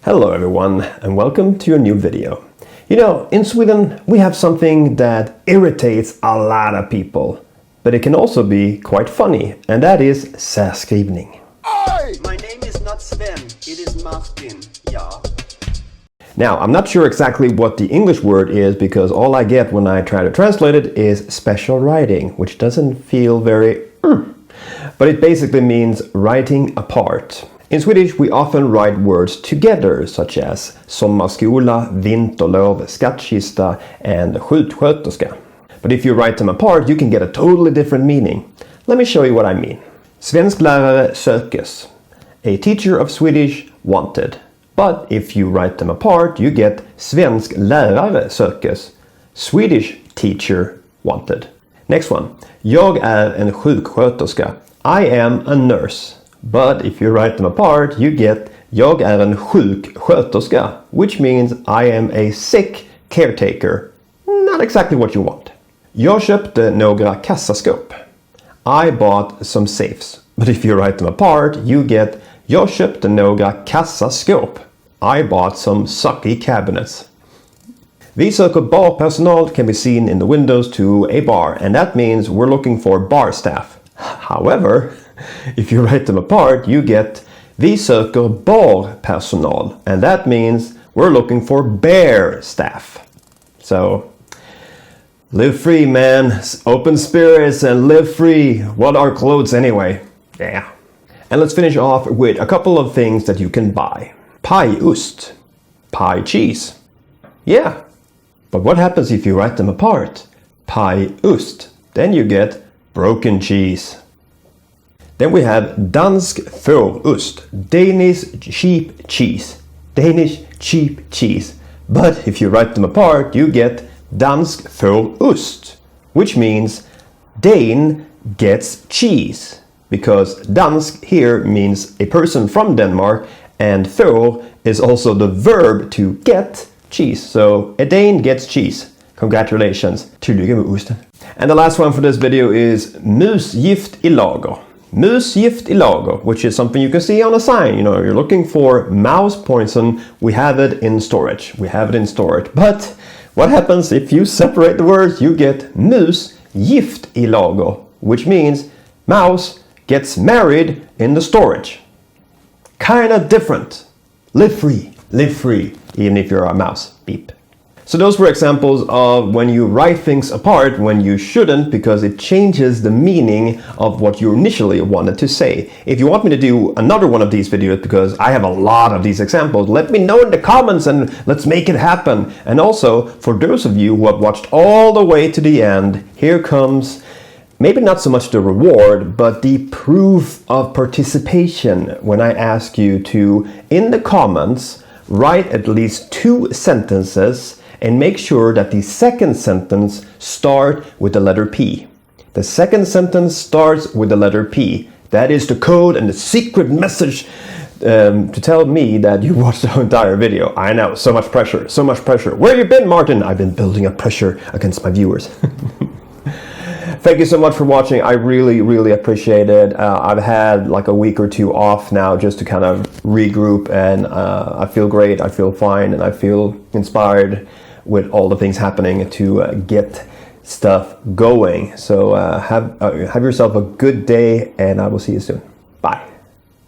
Hello everyone and welcome to a new video. You know, in Sweden we have something that irritates a lot of people, but it can also be quite funny, and that is särskrivning. My name is not Sven, it is Martin, yeah. Now, I'm not sure exactly what the English word is because all I get when I try to translate it is special writing, which doesn't feel very but it basically means writing apart. In Swedish, we often write words together, such as sommarskola, vinterlov, skattkista, and sjuksköterska. But if you write them apart, you can get a totally different meaning. Let me show you what I mean. Svensklärare sökes. A teacher of Swedish wanted. But if you write them apart, you get svensk lärare sökes. Swedish teacher wanted. Next one. Jag är en sjuksköterska. I am a nurse. But if you write them apart, you get jag är en sjuksköterska, which means I am a sick caretaker. Not exactly what you want. Jag köpte några kassaskåp. I bought some safes. But if you write them apart, you get jag köpte några kassaskåp. I bought some sucky cabinets. Vi söker barpersonal can be seen in the windows to a bar, and that means we're looking for bar staff. However, if you write them apart, you get vi söker barpersonal, and that means we're looking for bear staff. So, live free, man. Open spirits and live free. What are clothes anyway? Yeah. And let's finish off with a couple of things that you can buy. Pajost. Pie cheese. Yeah. But what happens if you write them apart? Pajost. Then you get broken cheese. Then we have dansk fårost, Danish cheap cheese. Danish cheap cheese. But if you write them apart, you get dansk fårost, which means Dane gets cheese. Because dansk here means a person from Denmark, and får is also the verb to get cheese. So a Dane gets cheese. Congratulations. Tillykke med osten. And the last one for this video is Mousse i lager. Mousse i lager, which is something you can see on a sign. You know, you're looking for mouse poison. We have it in storage. We have it in storage. But what happens if you separate the words? You get Mousse i lager, which means mouse gets married in the storage. Kind of different. Live free, even if you're a mouse. Beep. So those were examples of when you write things apart when you shouldn't, because it changes the meaning of what you initially wanted to say. If you want me to do another one of these videos, because I have a lot of these examples, let me know in the comments and let's make it happen. And also, for those of you who have watched all the way to the end, here comes maybe not so much the reward, but the proof of participation when I ask you to, in the comments, write at least 2 sentences and make sure that the second sentence starts with the letter P. The second sentence starts with the letter P. That is the code and the secret message to tell me that you watched the entire video. I know, so much pressure, so much pressure. Where have you been, Martin? I've been building up pressure against my viewers. Thank you so much for watching. I really appreciate it. I've had like a week or 2 off now just to kind of regroup, and I feel great, I feel fine, and I feel inspired with all the things happening to get stuff going. So have yourself a good day, and I will see you soon. Bye.